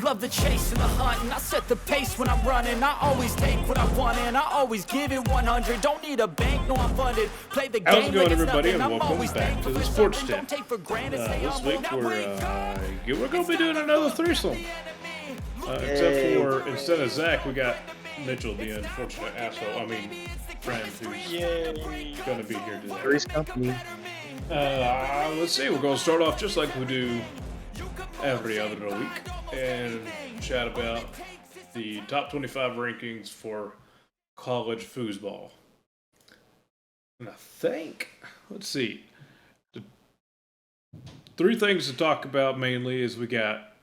love the chase and the hunt, and I set the pace when I'm running. I always take what I want and I always give it 100. Don't need a bank, no I'm funded. Play the game. How's it going, like it's everybody, nothing. and I'm welcome always back to the thankful for Sports something. Tent. Don't take for granted. Stay This humble. week Now wake up. we're going to be doing another threesome. Except for, instead of Zach, we got Mitchell, the unfortunate asshole, friend who's going to be here today. Three's company. Let's see, we're going to start off just like we do every other week and chat about the top 25 rankings for college foosball. And I think, let's see, the three things to talk about mainly is we got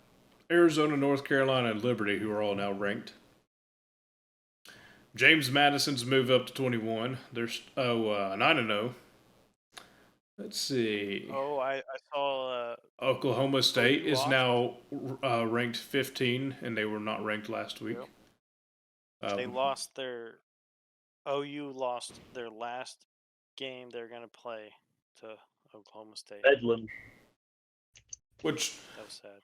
Arizona, North Carolina, and Liberty, who are all now ranked. James Madison's moved up to 21. They're 9-0. Let's see. Oh, I saw. Oklahoma State is now ranked 15, and they were not ranked last week. Yep. They lost their. OU lost their last game they're going to play to Oklahoma State. Bedlam. Which. That was sad.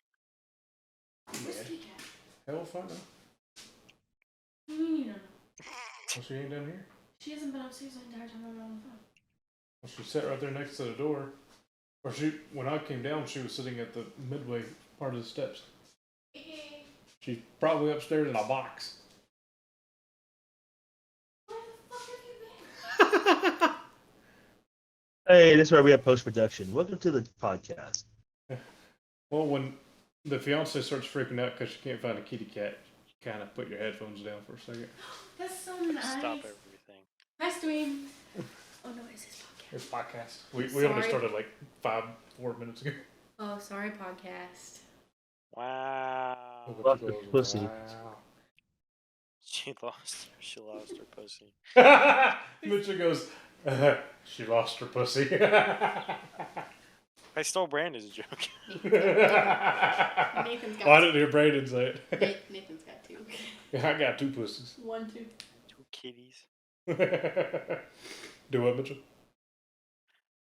Hell, fun. No. Well, she ain't down here. She hasn't been upstairs the entire time I'm on the phone. Well, she sat right there next to the door. Or when I came down, she was sitting at the midway part of the steps. She's probably upstairs in a box. Where the fuck have you been? Hey, this is where we have post-production. Welcome to the podcast. Well, when the fiance starts freaking out because she can't find a kitty cat, you kind of put your headphones down for a second. That's so nice. Stop everything. Nice stream. Oh no, it's his podcast. It's podcast. We only started like 4 minutes ago. Oh, sorry, podcast. Wow. Lost her pussy. Wow. She lost her pussy. Mitchell goes, she lost her pussy. I stole Brandon's joke. Nathan's got I didn't hear Brandon say it. Nathan's got two. I got 2 pussies. 1, 2. 2 kitties. Do what, Mitchell?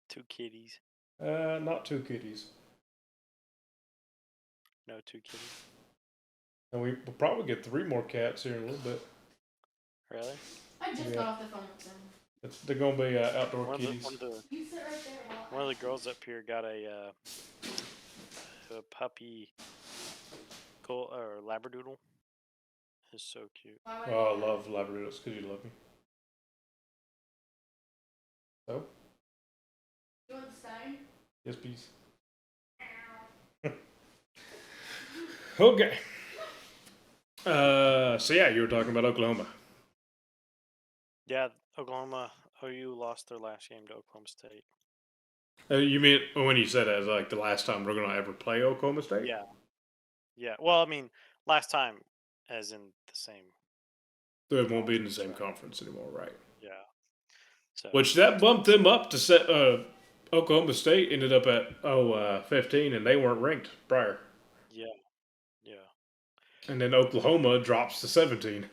2 kitties. Not 2 kitties. No 2 kitties. And we'll probably get 3 more cats here in a little bit. Really? I just got off the phone with them. They're going to be outdoor kitties. You sit right there while One of the girls up here got a puppy or labradoodle. It's so cute. Oh, I love Labradoodles because you love me. So? You want the stein? Yes, please. Okay. So yeah, you were talking about Oklahoma. Yeah, Oklahoma, OU lost their last game to Oklahoma State. You mean when you said that, like the last time we're going to ever play Oklahoma State? Yeah. Yeah. Well, I mean, last time as in the same. It won't be in the same conference anymore, right? Yeah. So, Which that bumped them up to set. Oklahoma State ended up at 15, and they weren't ranked prior. Yeah. Yeah. And then Oklahoma drops to 17.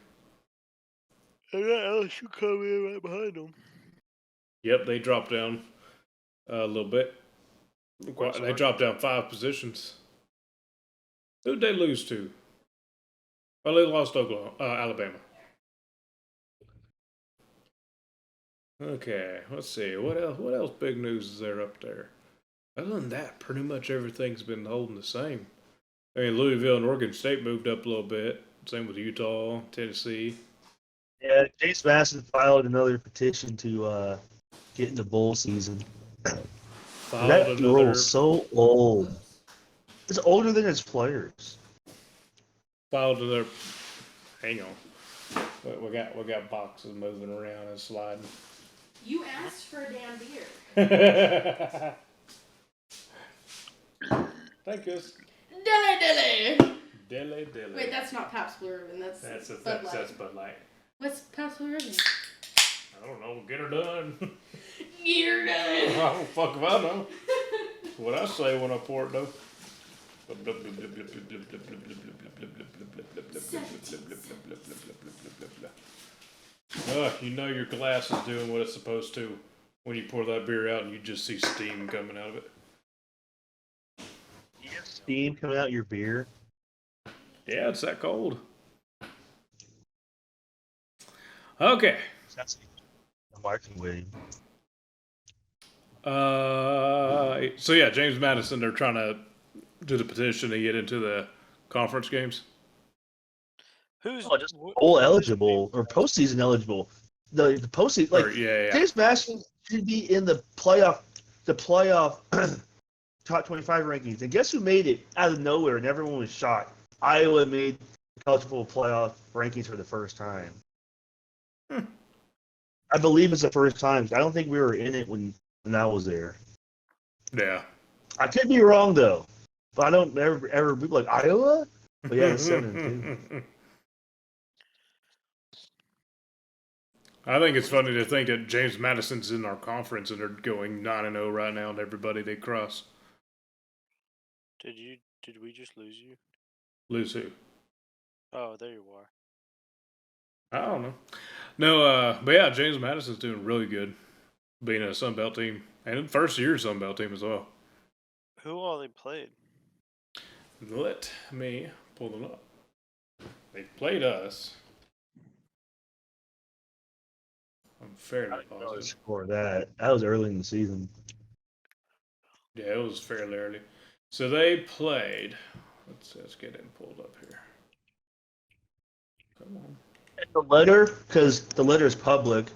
And that LSU come in right behind them. Yep, they dropped down a little bit. They dropped down 5 positions. Who'd they lose to? Well, they lost to Alabama. Okay, let's see. What else big news is there up there? Other than that, pretty much everything's been holding the same. I mean, Louisville and Oregon State moved up a little bit. Same with Utah, Tennessee. Yeah, James Madison filed another petition to get in the bowl season. That girl's so old. It's older than its players. Filed another. Hang on. We got boxes moving around and sliding. You asked for a damn beer. Thank you. Dilly. Dilly. Wait, that's not Pabst Blue Ribbon. That's Bud Light. That's Bud Light. What's Pabst Blue Ribbon? I don't know. Get her done. Get her done. I don't fuck if I know. What I say when I pour it though. You know your glass is doing what it's supposed to when you pour that beer out and you just see steam coming out of it. Steam coming out your beer? Yeah, it's that cold. Okay. That's a microwave. So yeah, James Madison, they're trying to do the petition to get into the conference games. Who's Just bowl eligible or postseason eligible. The postseason, like James Madison should be in the playoff top 25 rankings. And guess who made it out of nowhere and everyone was shocked? Iowa made the college football playoff rankings for the first time. I believe it's the first time. I don't think we were in it when I was there. Yeah. I could be wrong though, but I don't ever be like Iowa. But yeah, it's 7-2. I think it's funny to think that James Madison's in our conference and they're going 9-0 right now, and everybody they cross. Did we just lose you? Lose who? Oh, there you are. I don't know. No, but yeah, James Madison's doing really good, being a Sun Belt team and first year Sun Belt team as well. Who all they played? Let me pull them up. They played us. I'm fairly positive. Score that was early in the season. Yeah, it was fairly early. So they played. Let's get it pulled up here. Come on. And the letter, because the letter is public,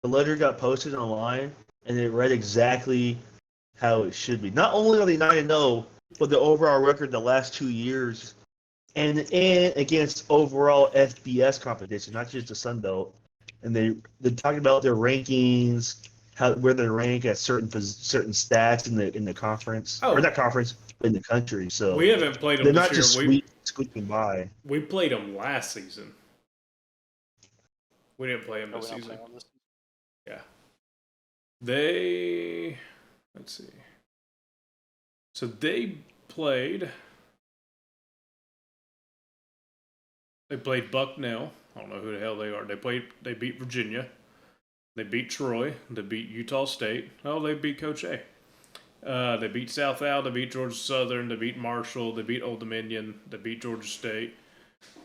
the letter got posted online, and it read exactly how it should be. Not only are they 9-0, but the overall record the last 2 years, and against overall FBS competition, not just the Sun Belt. And they're talking about their rankings, where they rank at certain stats in the conference, or not conference, but in the country. So we haven't played them. They're not just squeaking by. We played them last season. We didn't play them this season. Yeah. Let's see. So they played Bucknell. I don't know who the hell they are. They beat Virginia. They beat Troy. They beat Utah State. Oh, they beat Coach A. They beat South Al. They beat Georgia Southern. They beat Marshall. They beat Old Dominion. They beat Georgia State.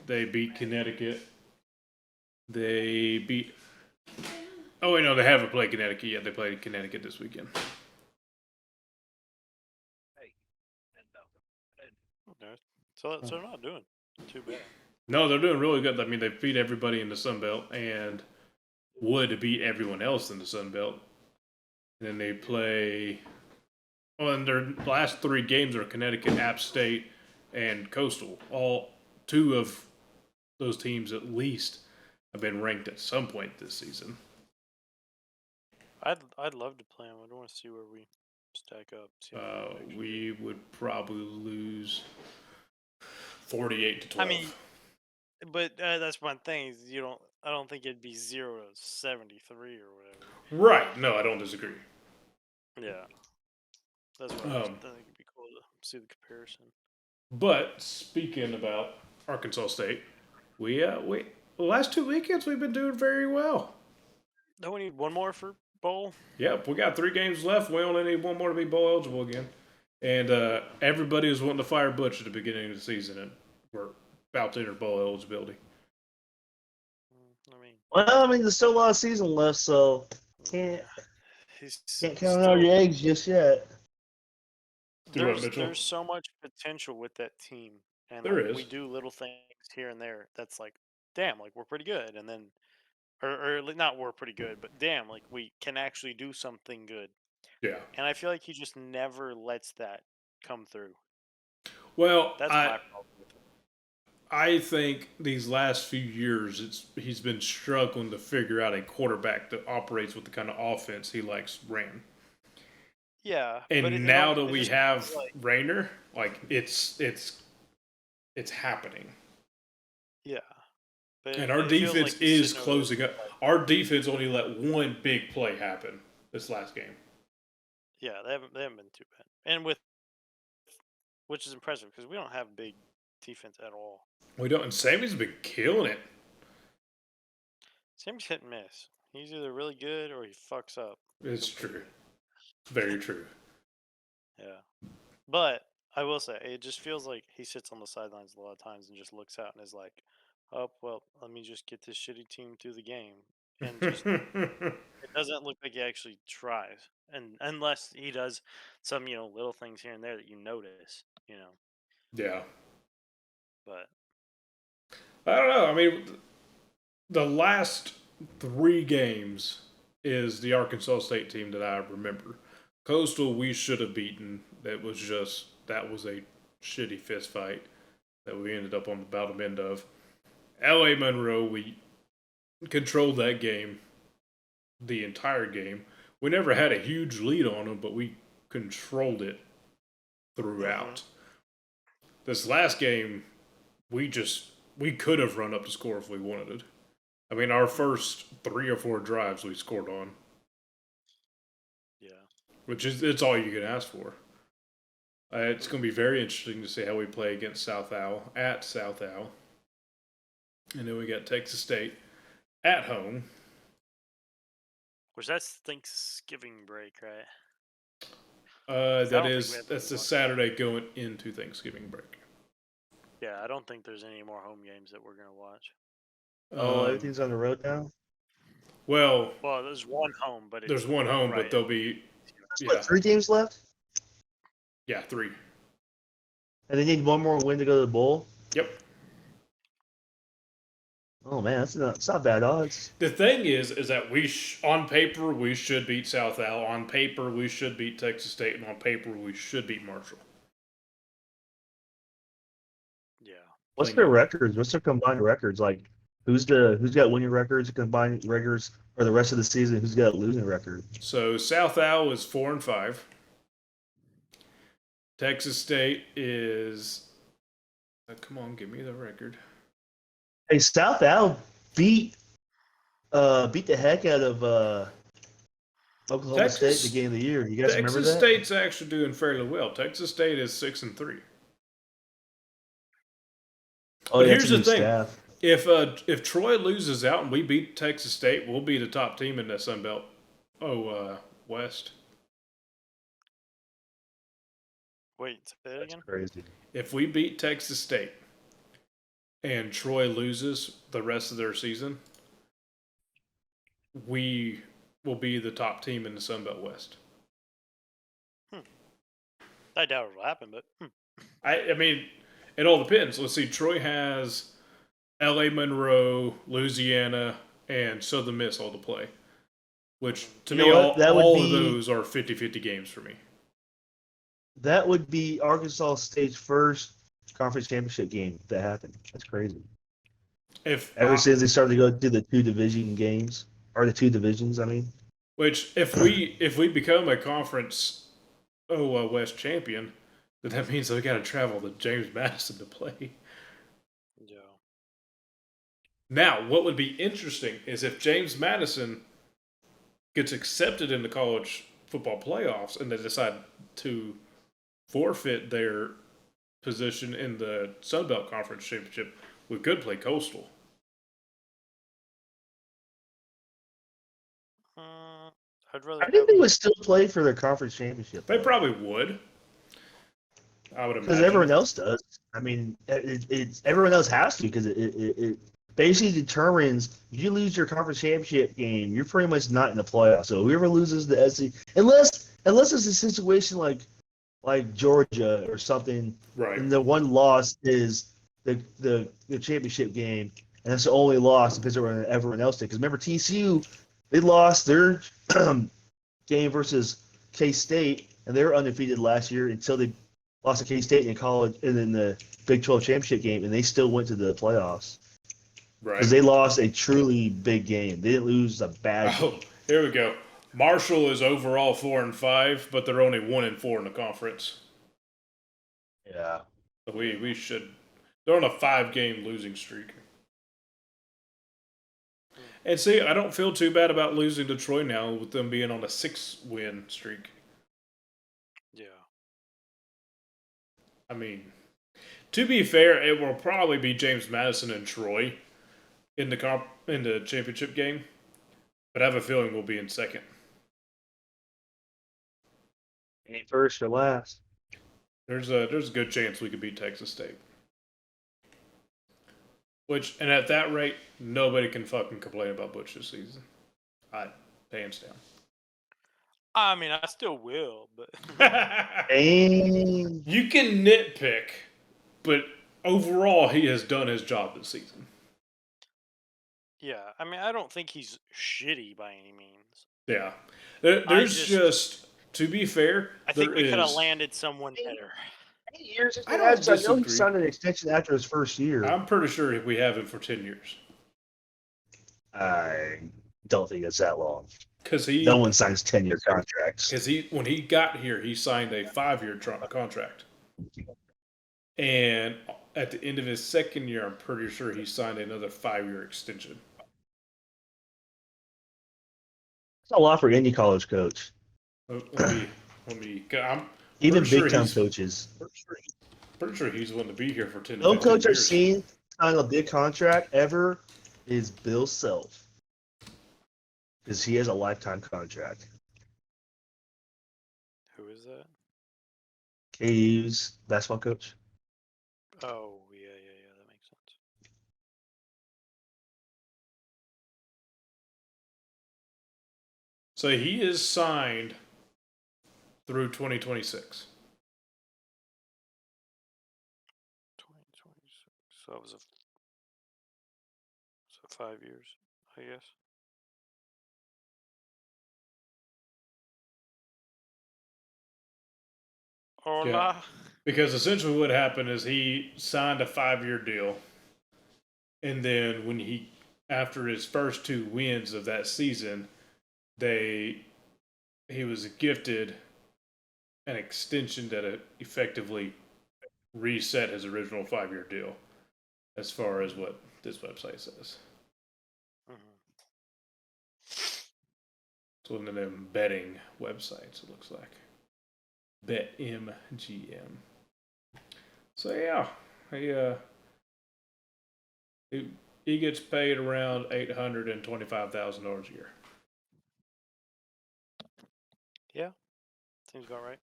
They beat Connecticut. They beat... Oh, wait, no, they haven't played Connecticut yet. They played Connecticut this weekend. Okay. So they're not doing too bad. No, they're doing really good. I mean, they beat everybody in the Sun Belt and would beat everyone else in the Sun Belt. And then they play... Well, and their last 3 games are Connecticut, App State, and Coastal. All 2 of those teams at least have been ranked at some point this season. I'd love to play them. I want to see where we stack up. We would probably lose 48-12. I mean, but that's one thing. Is I don't think it'd be 0-73 or whatever. Right. No, I don't disagree. Yeah. That's what I think it'd be cool to see the comparison. But speaking about Arkansas State, we the last 2 weekends we've been doing very well. Don't we need one more for bowl? Yep, we got 3 games left. We only need 1 more to be bowl eligible again. And everybody was wanting to fire Butch at the beginning of the season, and we're about to enter bowl eligibility. There's still a lot of season left, so can't count on your eggs just yet. There's so much potential with that team, and we do little things here and there. That's like, damn, like we're pretty good, and then, or not we're pretty good, but damn, like we can actually do something good. Yeah. And I feel like he just never lets that come through. Well, that's my problem with him. I think these last few years, he's been struggling to figure out a quarterback that operates with the kind of offense he likes ran. Yeah, and now that we have Rayner, like it's happening. Yeah, and our defense is closing up. Our defense only let 1 big play happen this last game. Yeah, they haven't been too bad, and which is impressive because we don't have big defense at all. We don't, and Sammy's been killing it. Sammy's hit and miss. He's either really good or he fucks up. It's true. Very true. Yeah. But I will say, it just feels like he sits on the sidelines a lot of times and just looks out and is like, "Oh well, let me just get this shitty team through the game," and just it doesn't look like he actually tries, and unless he does some little things here and there that you notice, Yeah. But I don't know. I mean, the last 3 games is the Arkansas State team that I remember. Coastal, we should have beaten. That was a shitty fist fight that we ended up on the bottom end of. LA Monroe, we controlled that game the entire game. We never had a huge lead on them, but we controlled it throughout. This last game, we could have run up the score if we wanted it. I mean, our first 3 or 4 drives we scored on. Yeah. Which is, it's all you can ask for. It's going to be very interesting to see how we play against South Al at South Al. And then we got Texas State at home. Which that's Thanksgiving break, right? That's the Saturday going into Thanksgiving break. Yeah, I don't think there's any more home games that we're going to watch. Everything's on the road now? Well, there's one home, but there's one home, but there'll be what, 3 games left? Yeah, 3. And they need one more win to go to the bowl? Yep. Oh man, it's not bad odds. The thing is that on paper we should beat South Al. On paper we should beat Texas State, and on paper we should beat Marshall. Yeah. What's their records? What's their combined records? Like, who's got winning records, combined records, or the rest of the season? Who's got losing records? So South Al is 4-5. Texas State is. Come on, give me the record. Hey, South Al beat the heck out of Oklahoma State the game of the year. You guys remember that? Texas State's actually doing fairly well. Texas State is 6-3. Oh, but here's the thing: staff. if Troy loses out and we beat Texas State, we'll be the top team in the Sun Belt. West. Wait, say that again? Crazy. If we beat Texas State and Troy loses the rest of their season, we will be the top team in the Sun Belt West. I doubt it will happen, but I mean, it all depends. Let's see. Troy has LA Monroe, Louisiana, and Southern Miss all to play. Which, to me, all of those are 50-50 games for me. That would be Arkansas State's first conference championship game if that happened. That's crazy. Ever since they started to go do the 2 division games, or the 2 divisions, I mean. Which, if we become a conference West champion, then that means that we got to travel to James Madison to play. Yeah. Now, what would be interesting is if James Madison gets accepted in the college football playoffs and they decide to forfeit their position in the Sun Belt Conference Championship, we could play Coastal. I think they would still play for their conference championship. They probably would. I would imagine. Because everyone else does. I mean, everyone else has to because it basically determines if you lose your conference championship game, you're pretty much not in the playoffs. So whoever loses the SEC, unless it's a situation like Georgia or something, right? And the one loss is the championship game, and that's the only loss because everyone else did. Because remember TCU, they lost their game versus K-State, and they were undefeated last year until they lost to K-State in college and in the Big 12 championship game, and they still went to the playoffs. Right. Because they lost a truly big game. They didn't lose a bad game. Here we go. Marshall is overall 4-5, but they're only 1-4 in the conference. Yeah. So we should. They're on a 5-game losing streak. And see, I don't feel too bad about losing to Troy now with them being on a 6-win streak. Yeah. I mean, to be fair, it will probably be James Madison and Troy in the championship game, but I have a feeling we'll be in second. Ain't first or last. There's a good chance we could beat Texas State. And at that rate, nobody can fucking complain about Butch this season. Hands down. I mean, I still will, but you can nitpick, but overall, he has done his job this season. Yeah, I mean, I don't think he's shitty by any means. Yeah, there's just to be fair, I think we could have landed someone better. 8 years. I don't disagree. I know he signed an extension after his first year. I'm pretty sure we have him for 10 years. I don't think it's that long. Because no one signs 10-year contracts. Because when he got here, he signed a 5-year contract, and at the end of his second year, I'm pretty sure he signed another 5-year extension. That's a lot for any college coach. I'm even big time coaches. Pretty sure he's willing to be here for 10. No coach I've seen sign a big contract ever is Bill Self. Because he has a lifetime contract. Who is that? KU's basketball coach. Oh, yeah, that makes sense. So he is signed through 2026. 2026. So it was 5 years, I guess. Hola. Yeah. Because essentially what happened is he signed a 5-year deal. And then after his first 2 wins of that season, he was gifted an extension that effectively reset his original 5-year deal, as far as what this website says. It's one of them betting websites, it looks like. BetMGM. So yeah, he gets paid around $825,000 a year. Yeah, seems about right.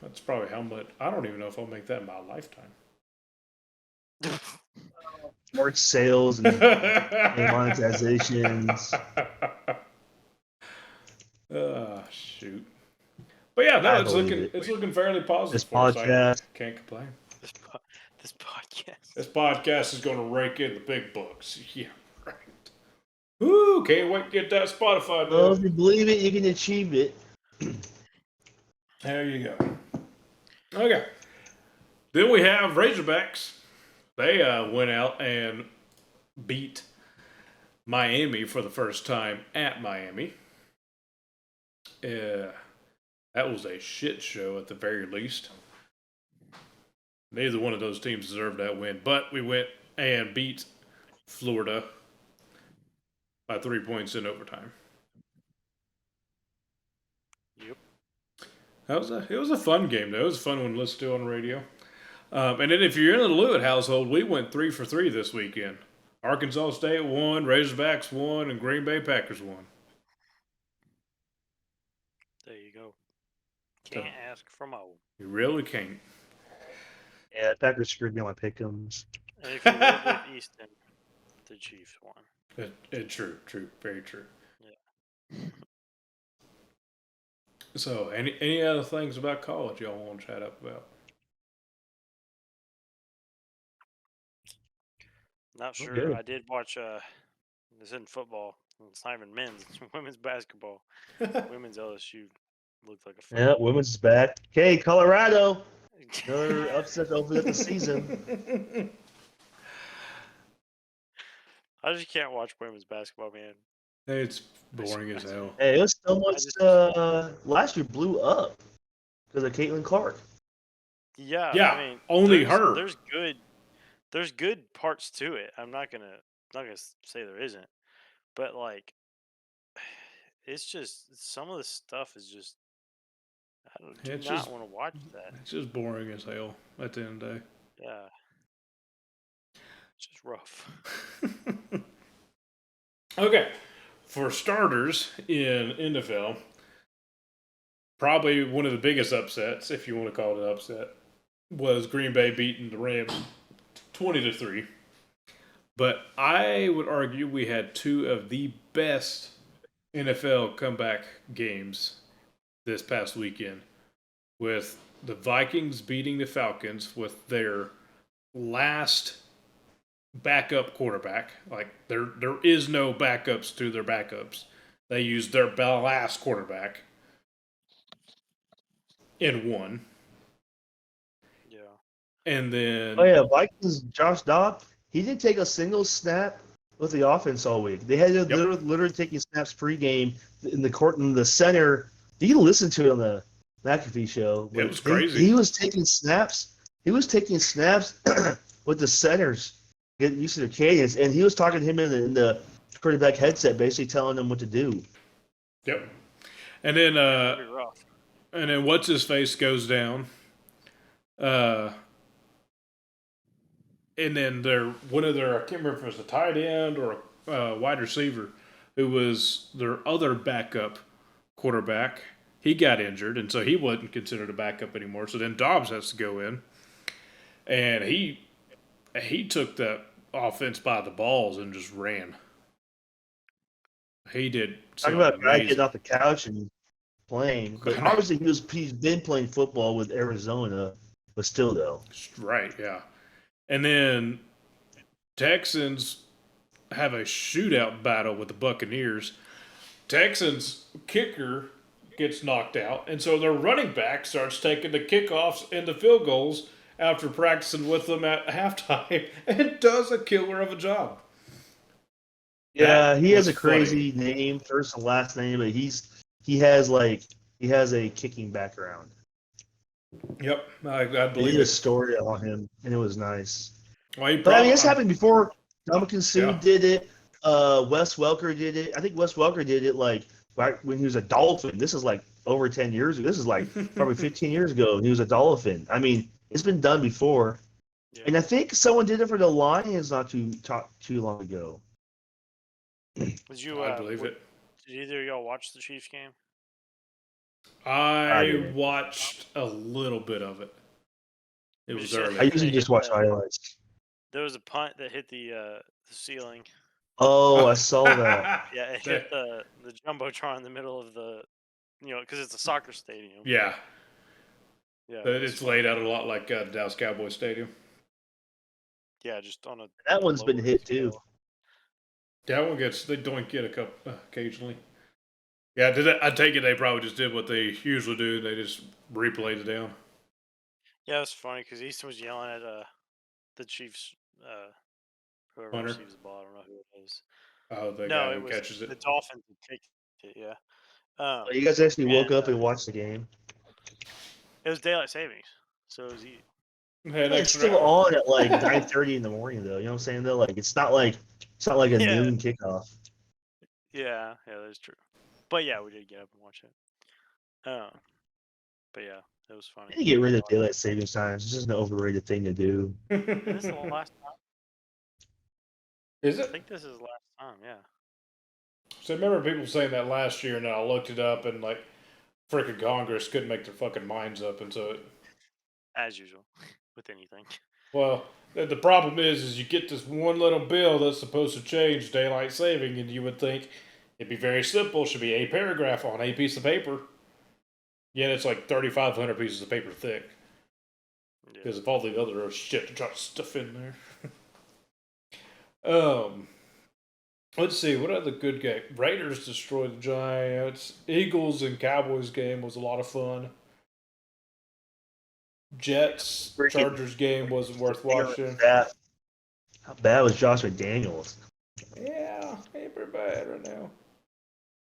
That's probably how much. I don't even know if I'll make that in my lifetime. More sales and monetizations. Shoot. But yeah, no, it's looking fairly positive. This podcast, can't complain. This podcast is going to rake in the big bucks. Yeah, right. Ooh, can't wait to get that Spotify. Well, if you believe it, you can achieve it. There you go. Okay. Then we have Razorbacks. They went out and beat Miami for the first time at Miami. That was a shit show at the very least. Neither one of those teams deserved that win, but we went and beat Florida by 3 points in overtime. Yep. It was a fun game, though. It was a fun one to listen to on the radio. And then if you're in the Lewitt household, we went 3 for 3 this weekend. Arkansas State won, Razorbacks won, and Green Bay Packers won. There you go. Can't ask for more. You really can't. Yeah, Packers screwed me on my pick'ems. And if you live with Easton, the Chiefs won. True, very true. Yeah. So, any other things about college y'all want to chat up about? Not sure. Okay. I did watch. This isn't football. It's not even men's. It's women's basketball. Women's LSU looked like a. Yeah, women's is back. Okay, Colorado. Another upset over the season. I just can't watch women's basketball, man. It's boring as hell. Hey, it was so much. Last year blew up because of Caitlin Clark. Yeah. I mean, only her. There's good parts to it. I'm not gonna say there isn't, but like, it's just some of the stuff is just. I do not want to watch that. It's just boring as hell at the end of the day. Yeah. It's just rough. Okay. For starters in NFL, probably one of the biggest upsets, if you want to call it an upset, was Green Bay beating the Rams 20-3. But I would argue we had two of the best NFL comeback games this past weekend, with the Vikings beating the Falcons with their last backup quarterback. Like there is no backups to their backups. They used their last quarterback and won. Yeah. And then Vikings Josh Dobbs, he didn't take a single snap with the offense all week. They had to literally taking snaps pregame in the court in the center. You can listen to it on the McAfee show. It was crazy. He was taking snaps. He was taking snaps with the centers, getting used to their cadence, and he was talking to him in the quarterback headset, basically telling them what to do. Yep. And then what's his face goes down. And then one of their, I can't remember if it was a tight end or a wide receiver, who was their other backup quarterback. He got injured, and so he wasn't considered a backup anymore. So then Dobbs has to go in, and he took the offense by the balls and just ran. He did. Talking about a guy getting off the couch and playing, but obviously he's been playing football with Arizona, but still though. Right, yeah. And then Texans have a shootout battle with the Buccaneers. Texans kicker gets knocked out, and so their running back starts taking the kickoffs and the field goals after practicing with them at halftime and does a killer of a job. Yeah, he has a crazy name, first and last name, but he has a kicking background. Yep, I believe they did a story on him, and it was nice. Well, it's happened before. Dominican Sue did it. Wes Welker did it. I think Wes Welker did it right when he was a Dolphin. This is over 10 years ago. This is probably 15 years ago. He was a Dolphin. I mean, it's been done before. Yeah. And I think someone did it for the Lions not too long ago. I believe it. Did either of y'all watch the Chiefs game? I watched a little bit of it. It was early. I usually just watch highlights. There was a punt that hit the ceiling. Oh, I saw that. Yeah, it hit the Jumbotron in the middle of the, because it's a soccer stadium. Yeah. Yeah. It's laid out a lot like Dallas Cowboys Stadium. Yeah, just on a. That one's been hit too. That one they don't get a couple occasionally. Yeah, I take it they probably just did what they usually do. They just replayed it down. Yeah, it's funny because Easton was yelling at the Chiefs, whoever Hunter. receives the ball. I don't know who it is. Oh, the guy who catches it. The Dolphins that take it, yeah. You guys actually woke up and watched the game? It was daylight savings, so it was easy. It's still on at 9:30 in the morning, though. You know what I'm saying? Though, it's not like a noon kickoff. Yeah, that's true. But yeah, we did get up and watch it. But yeah, it was funny. You need to get rid of daylight savings times. It's just an overrated thing to do. This is the last time. Is it? I think this is the last time. Yeah. So I remember people saying that last year, and I looked it up, and freaking Congress couldn't make their fucking minds up, and so. As usual, with anything. Well, the problem is you get this one little bill that's supposed to change daylight saving, and you would think it'd be very simple. Should be a paragraph on a piece of paper. Yeah, it's 3,500 pieces of paper thick. Because of all the other shit to try to stuff in there. Let's see, what other good game? Raiders destroyed the Giants. Eagles and Cowboys game was a lot of fun. Jets Chargers game wasn't worth watching. How bad was Josh McDaniels? Yeah, ain't pretty bad right now.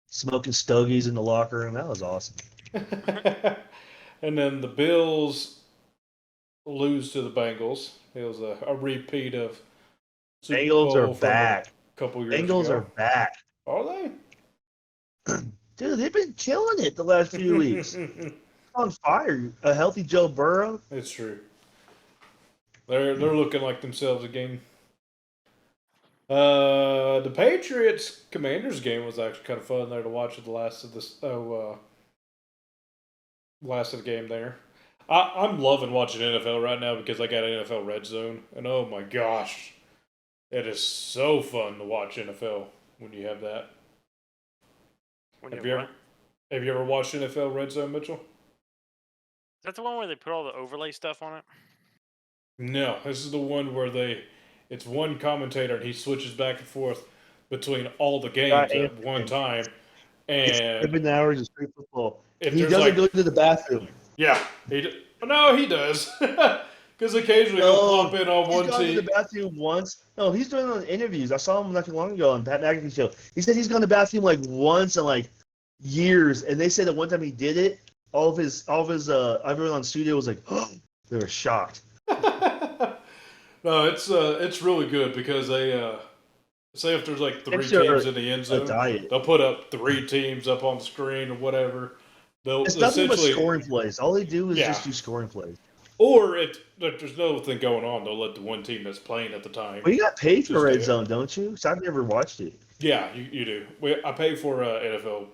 Smoking stogies in the locker room. That was awesome. And then the Bills lose to the Bengals. It was a repeat of Super Bengals Bowl are back. A couple years Bengals ago. Are back. Are they? Dude, they've been killing it the last few weeks. On fire. A healthy Joe Burrow. It's true. They're looking like themselves again. The Patriots Commanders game was actually kind of fun there to watch at the last of the game there. I'm loving watching NFL right now because I got NFL Red Zone, and oh my gosh, it is so fun to watch NFL when you have that. Have you ever watched NFL Red Zone, Mitchell? Is that the one where they put all the overlay stuff on it? No, this is the one where it's one commentator and he switches back and forth between all the games at one time. And 7 hours of straight football. He there's doesn't go to the bathroom. Yeah, no, he does. Because occasionally he'll pop in on one He's gone team. to the bathroom once. No, he's doing it on interviews. I saw him not too long ago on Pat McAfee show. He said he's gone to the bathroom like once in like years, and they said that one time he did it, all of his everyone on studio was like, oh, they were shocked. No, it's really good because they say if there's like 3 teams in the end zone, they'll put up 3 teams up on the screen or whatever. It's nothing but scoring plays. All they do is just do scoring plays. Or if there's no thing going on, they'll let the one team that's playing at the time. Well, you got paid for Red Zone, don't you? Because I've never watched it. Yeah, you do. I pay for NFL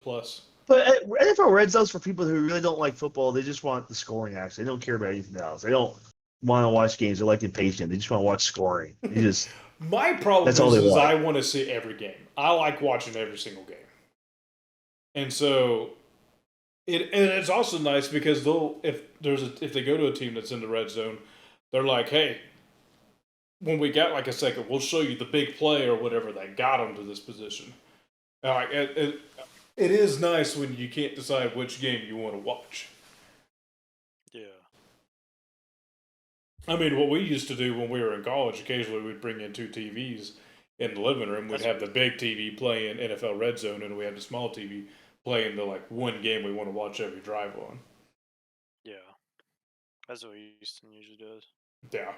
Plus. But NFL Red Zone's for people who really don't like football. They just want the scoring action. They don't care about anything else. They don't want to watch games. They're like impatient. They just want to watch scoring. They just My problem is I want to see every game. I like watching every single game. And so it's also nice because if they go to a team that's in the red zone, they're like, hey, when we got like a second, we'll show you the big play or whatever that got them to this position. It is nice when you can't decide which game you want to watch. Yeah. I mean, what we used to do when we were in college, occasionally we'd bring in 2 TVs in the living room. We'd have the big TV playing NFL Red Zone, and we had the small TV playing the one game we want to watch every drive on. Yeah, that's what Houston usually does. Yeah,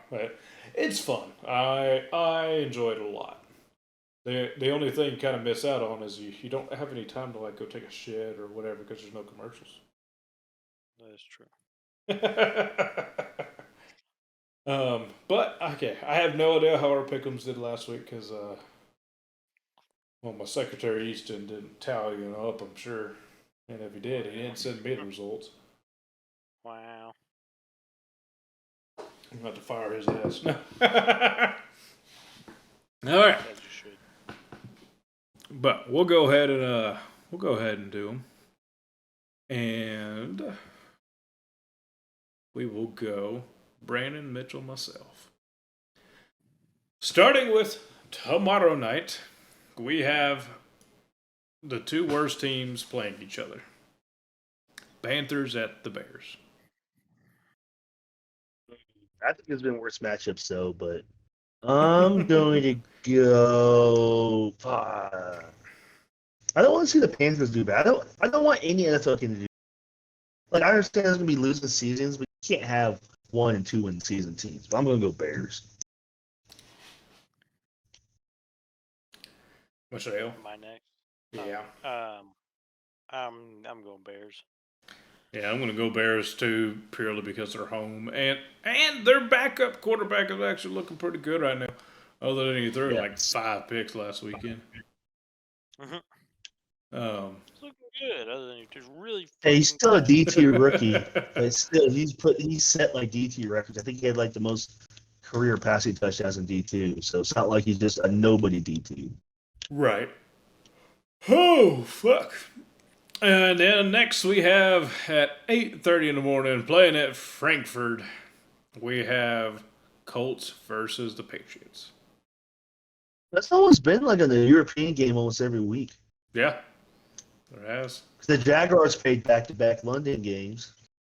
it's fun. I enjoy it a lot. The only thing you kind of miss out on is you don't have any time to go take a shit or whatever because there's no commercials. That is true. But okay, I have no idea how our pick'ems did last week because my secretary Easton didn't tally it up, I'm sure, and if he did, he didn't send me the results. Wow. I'm about to fire his ass. All right. As you should. But we'll go ahead and do them, and we will go Brandon, Mitchell, myself. Starting with tomorrow night, we have the 2 worst teams playing each other. Panthers at the Bears. I think there's been worse matchups though, but I'm going to go. I don't want to see the Panthers do bad. I don't want any NFL team to do. I understand there's going to be losing seasons, but you can't have 1 and 2 win season teams. But I'm going to go Bears. Michelle? My next. Yeah. I'm going Bears. Yeah, I'm going to go Bears too, purely because they're home. And their backup quarterback is actually looking pretty good right now. Other than he threw 5 picks last weekend. Mm-hmm. It's looking good, other than he's just really. Hey, he's still a D2 rookie, but still he's set like D2 records. I think he had the most career passing touchdowns in D2. So it's not like he's just a nobody D2. Right. Oh fuck. And then next we have at 8:30 in the morning, playing at Frankfurt, we have Colts versus the Patriots. That's almost been like in the European game almost every week. Yeah, there has. The Jaguars played back-to-back London games.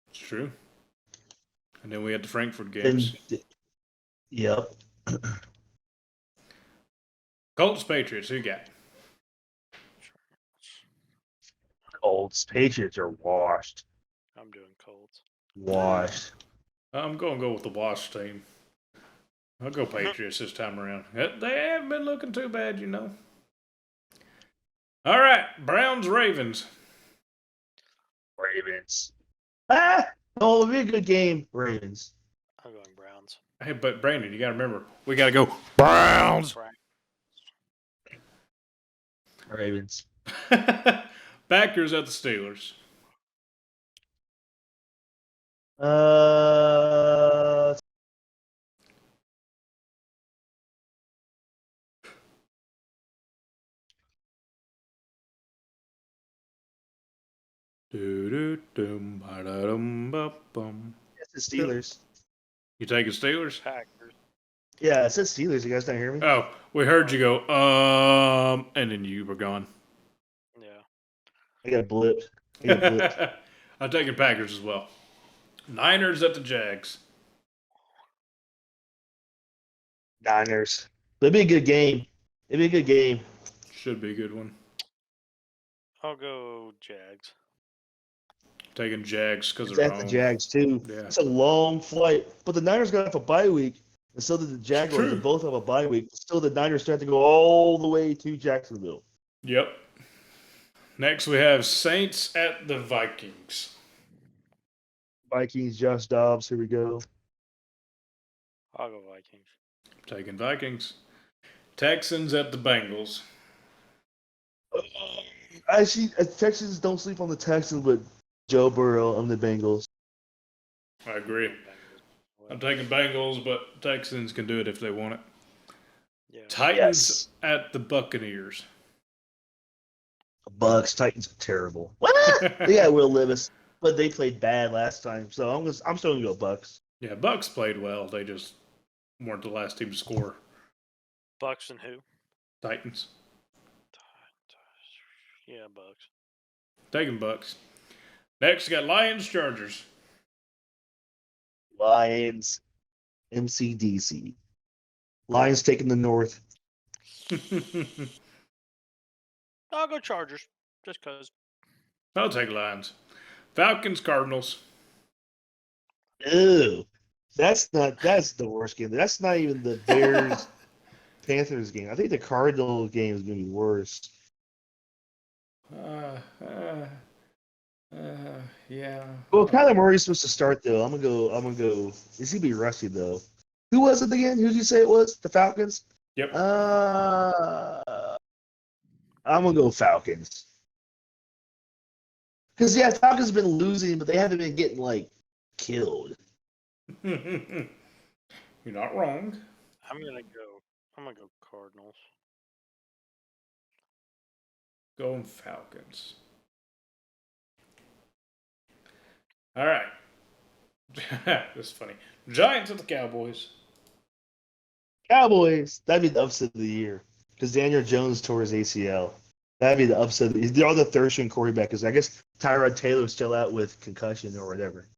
It's true. And then we had the Frankfurt games. Yep. Colts, Patriots, who you got? Colts. Patriots are washed. I'm doing Colts. Washed. I'm going to go with the Wash team. I'll go Patriots this time around. They haven't been looking too bad, you know. All right, Browns, Ravens. Ravens. Oh, it'll be a good game. Ravens. I'm going Browns. Hey, but Brandon, you got to remember, we got to go Browns. Ravens. Packers at the Steelers. Uh, it's the Steelers. You taking Steelers? Packers. Yeah, it says Steelers. You guys not hear me? Oh, we heard you go, and then you were gone. Yeah. I got blipped. I'm taking Packers as well. Niners at the Jags. Niners. It'll be a good game. Should be a good one. I'll go Jags. Taking Jags because It's they're at the home. Jags, too. Yeah. It's a long flight. But the Niners got off a bye week, and so did the Jaguars. They true. both have a bye week. Still, the Niners still have to go all the way to Jacksonville. Yep. Next, we have Saints at the Vikings. Vikings, Josh Dobbs. Here we go. I'll go Vikings. Taking Vikings. Texans at the Bengals. Actually, Texans don't sleep on the Texans, but Joe Burrow on the Bengals. I agree. I'm taking Bengals, but Texans can do it if they want it. Yeah. Titans at the Buccaneers. Bucks, Titans are terrible. What? They got Will Levis, but they played bad last time, so I'm still gonna go Bucks. Yeah, Bucks played well. They just weren't the last team to score. Bucks and who? Titans. Yeah, Bucks. Taking Bucks. Next, we got Lions, Chargers. Lions, MCDC. Lions taking the North. I'll go Chargers, just because. I'll take Lions. Falcons, Cardinals. Ew. That's the worst game. That's not even the Bears Panthers game. I think the Cardinals game is gonna be worse. Yeah. Well, Kyler Murray's supposed to start though. I'm gonna go. Is he be rusty though? Who was it again? Who did you say it was? The Falcons. Yep. I'm gonna go Falcons. Because yeah, Falcons have been losing, but they haven't been getting like killed. You're not wrong. I'm gonna go Cardinals. Going Falcons. All right. That's funny. Giants at the Cowboys. Cowboys. That'd be the upset of the year. Because Daniel Jones tore his ACL. That'd be the upset. They're all the third string quarterback. Because I guess Tyrod Taylor's still out with concussion or whatever.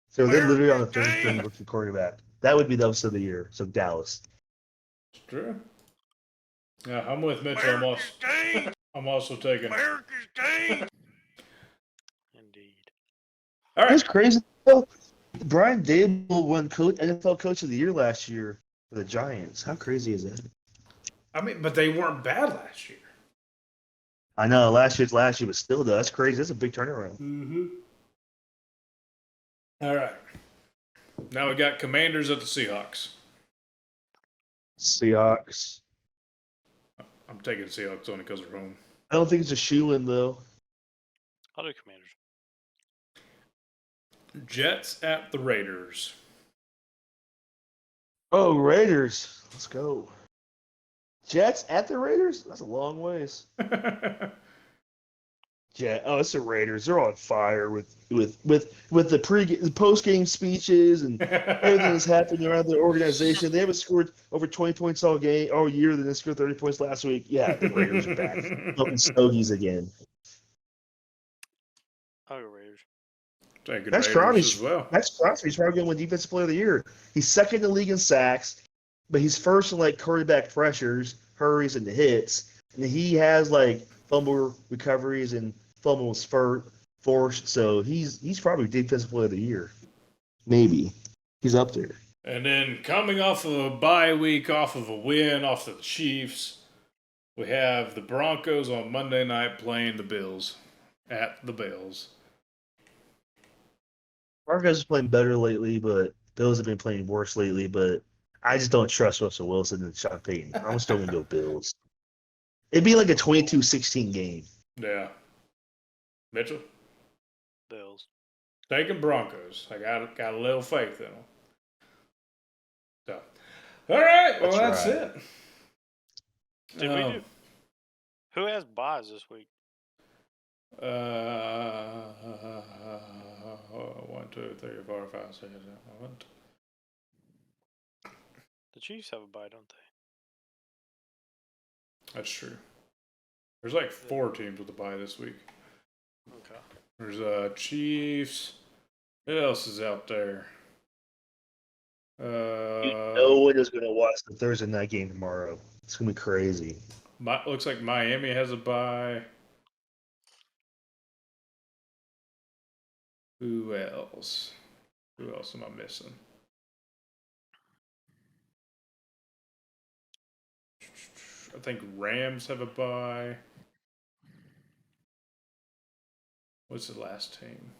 So they're literally on the third string rookie quarterback. That would be the upset of the year. So Dallas. It's true. Yeah, I'm with Mitch. I'm also taking. Indeed. All right. That's crazy. Though. Brian Dable won NFL Coach of the Year last year for the Giants. How crazy is that? I mean, but they weren't bad last year. I know last year, but still, though, that's crazy. That's a big turnaround. Mm-hmm. All right. Now we got Commanders at the Seahawks. Seahawks. I'm taking Seahawks only because they're home. I don't think it's a shoe-in, though. I'll do Commanders. Jets at the Raiders. Oh, Raiders. Let's go. Jets at the Raiders? That's a long ways. It's the Raiders. They're on fire with the post-game speeches and everything that's happening around the organization. They haven't scored over 20 points all year. Then they scored 30 points last week. Yeah, the Raiders are back. Open stogies again. I'll go Raiders. Max Crosby's as well. Max Crosby's probably going to win Defensive Player of the Year. He's second in the league in sacks, but he's first in like quarterback pressures, hurries, and hits. And he has like fumble recoveries and fumbles forced. So he's probably Defensive Player of the Year. Maybe he's up there. And then coming off of a bye week, off of a win, off of the Chiefs, we have the Broncos on Monday night playing the Bills at the Bills. Broncos is playing better lately, but Bills have been playing worse lately. But I just don't trust Russell Wilson and Sean Payton. I'm still going to go Bills. It'd be like a 22-16 game. Yeah. Mitchell? Bills. Taking Broncos. I got a little faith in them. So, all right. Well, that's it. Did we do? Who has buys this week? 1, 2, 3, 4, 5, 6, 7, 8. The Chiefs have a buy, don't they? That's true. There's like 4 teams with a bye this week. Okay. There's Chiefs. Who else is out there? No one is going to watch the Thursday night game tomorrow. It's going to be crazy. Looks like Miami has a bye. Who else? Who else am I missing? I think Rams have a bye. What's the last team?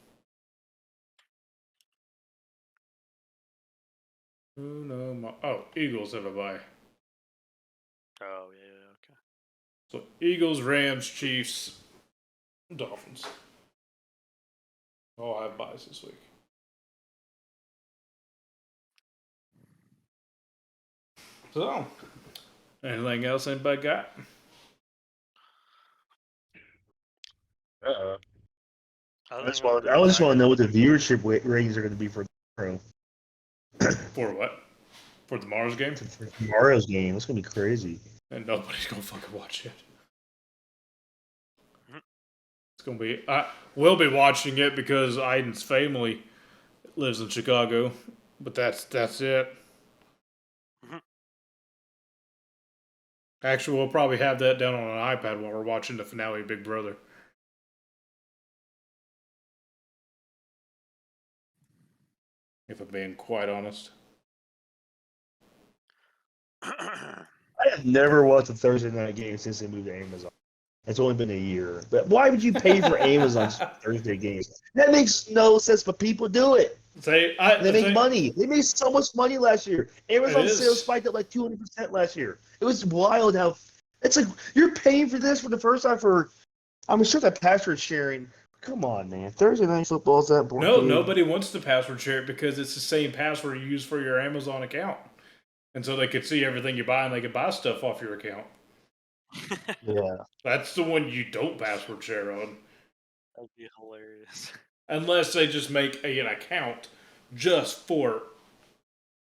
Eagles have a bye. Oh, yeah, okay. So Eagles, Rams, Chiefs, Dolphins all have buys this week. So, anything else anybody got? I just want to know what the viewership ratings are going to be for tomorrow. For what? For tomorrow's game? For tomorrow's game. It's going to be crazy. And nobody's going to fucking watch it. It's going to be... we'll be watching it because Aiden's family lives in Chicago. But that's it. Actually, we'll probably have that down on an iPad while we're watching the finale of Big Brother. If I'm being quite honest. I have never watched a Thursday night game since they moved to Amazon. It's only been a year. But why would you pay for Amazon's Thursday games? That makes no sense, but people do it. They make money. They made so much money last year. Amazon sales spiked up like 200% last year. It was wild how it's like you're paying for this for the first time for. I'm sure that password sharing. Come on, man. Thursday night football is that important. No, nobody wants to password share it because it's the same password you use for your Amazon account. And so they could see everything you buy and they could buy stuff off your account. Yeah. That's the one you don't password share on. That'd be hilarious. Unless they just make an account just for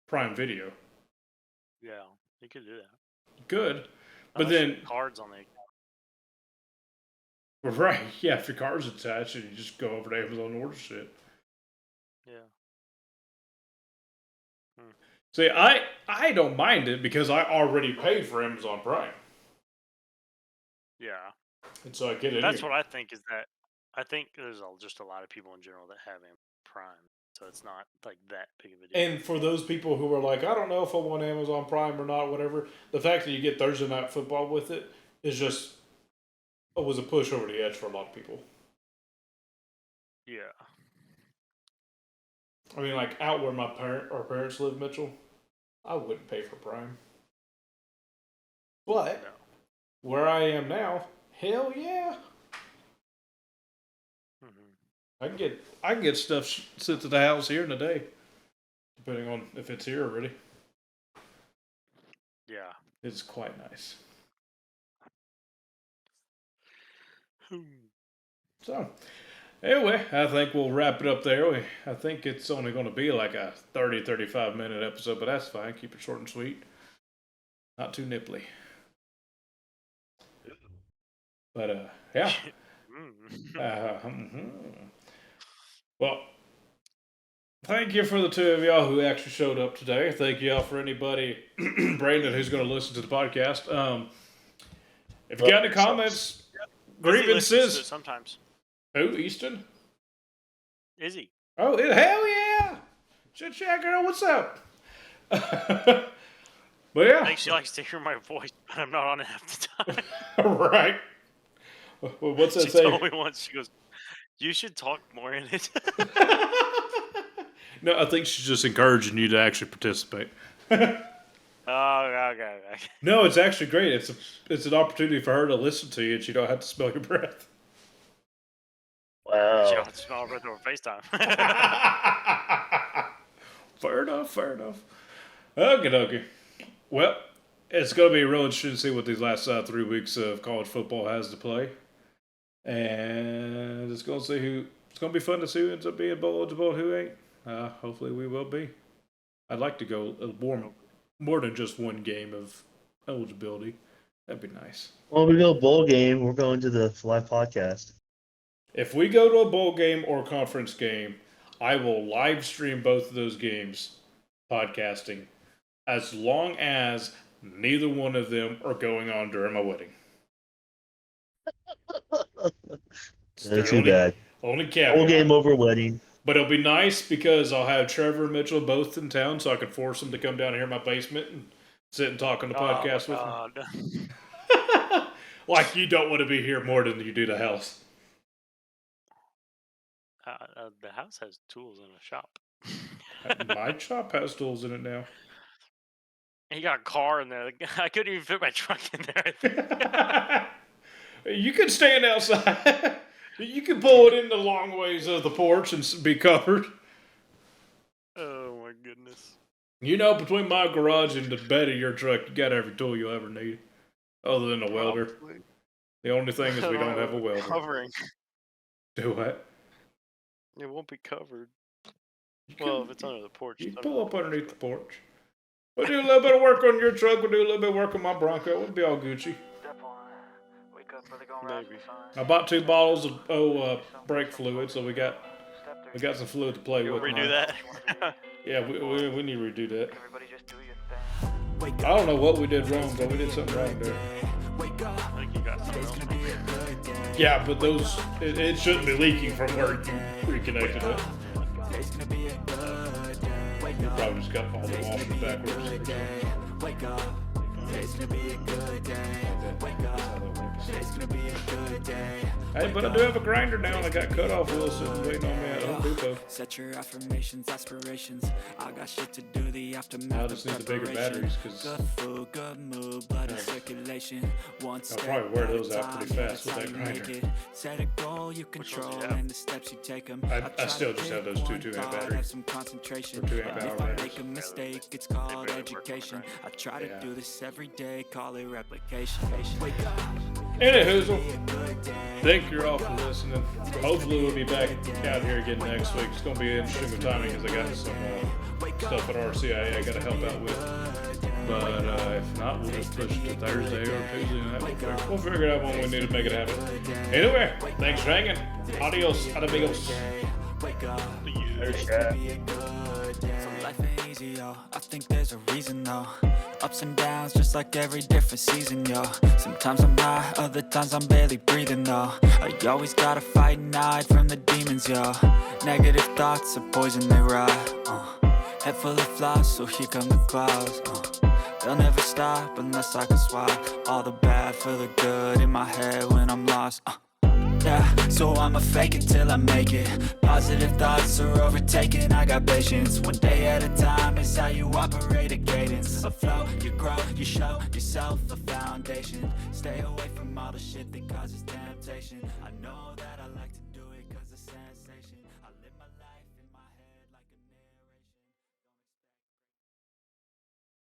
Prime Video. Yeah, you could do that. Good. But then cards on the account. Right, yeah, if your card's attached and you just go over to Amazon and order shit. Yeah. See, I don't mind it because I already paid for Amazon Prime. Yeah. And so I get it. That's what I think is that I think there's just a lot of people in general that have Amazon Prime. So it's not like that big of a deal. And for those people who are like, I don't know if I want Amazon Prime or not, whatever, the fact that you get Thursday Night Football with it is just was a push over the edge for a lot of people. Yeah. I mean, like out where our parents live, Mitchell, I wouldn't pay for Prime. But where I am now, hell yeah. I can get stuff sent to the house here in a day, depending on if it's here already. Yeah. It's quite nice. So, anyway, I think we'll wrap it up there. I think it's only going to be like a 30, 35 minute episode, but that's fine. Keep it short and sweet. Not too nipply. But, yeah. Well, thank you for the two of y'all who actually showed up today. Thank y'all for anybody, Brandon, who's going to listen to the podcast. If you got any comments, grievances. Sometimes. Who? Easton? Izzy. Oh, hell yeah! Shit, chat girl, what's up? But yeah. I think she likes to hear my voice, but I'm not on it half the time. Right. Well, what's that she say? She told me once, she goes, you should talk more in it. No, I think she's just encouraging you to actually participate. Oh, okay. No, it's actually great. It's an opportunity for her to listen to you, and she don't have to smell your breath. Wow. It's all right over FaceTime. Fair enough. Okay. Well, it's going to be real interesting to see what these last 3 weeks of college football has to play. And it's going to be fun to see who ends up being bowl eligible and who ain't. Hopefully we will be. I'd like to go more than just one game of eligibility. That'd be nice. Well, we go bowl game. We're going to the live podcast. If we go to a bowl game or conference game, I will live stream both of those games, podcasting, as long as neither one of them are going on during my wedding. Too bad. Only caveat. Bowl game over wedding. But it'll be nice because I'll have Trevor and Mitchell both in town, so I can force them to come down here in my basement and sit and talk on the podcast with me. Like you don't want to be here more than you do the house. The house has tools in a shop. My shop has tools in it now. You got a car in there. I couldn't even fit my truck in there, I think. You can stand outside. You can pull it in the long ways of the porch and be covered. Oh, my goodness. You know, between my garage and the bed of your truck, you got every tool you'll ever need. Other than a welder. Probably. The only thing is we don't have a welder. Covering. Do what? It won't be covered. Well, if it's under the porch. You pull up underneath the porch. We'll do a little bit of work on your truck. We'll do a little bit of work on my Bronco. We'll be all Gucci. Maybe. I bought 2 bottles of brake fluid, so we got some fluid to play with. Redo that? Yeah, we need to redo that. I don't know what we did wrong, but we did something wrong there. I think you got something else. Yeah, but it shouldn't be leaking from where you reconnected it. You probably just got all the washers backwards. Hey, but I do have a grinder now, and I got cutoff wheels sitting waiting on me at Home Depot. Set your affirmations, aspirations. I got shit to do, the aftermath. I just need the bigger batteries because good food, good mood, blood circulation. One I'll probably wear those out pretty fast with that grinder. Set a goal you control and the steps you take them. I still just have those 2-amp batteries. Some concentration. Or 2-amp hour If I batteries. make a mistake, it's called education. I try to do this every day, call it replication. Wake up. Anywho, thank you all for listening. Hopefully we'll be back out here again next week. It's going to be interesting with timing because I got some stuff at RCIA I got to help out with. But if not, we'll just push it to Thursday or Tuesday night. We'll figure it out when we need to make it happen. Anyway, thanks for hanging. Adios, amigos. Life ain't easy, yo. I think there's a reason, though. Ups and downs, just like every different season, yo. Sometimes I'm high, other times I'm barely breathing, though. I always gotta fight and hide from the demons, yo. Negative thoughts are poison, they rot. Head full of flies, so here come the clouds. They'll never stop unless I can swap all the bad for the good in my head when I'm lost. Yeah, so I'ma fake it till I make it. Positive thoughts are overtaken, I got patience. One day at a time is how you operate a cadence. A flow, you grow, you show yourself a foundation. Stay away from all the shit that causes temptation. I know that I like to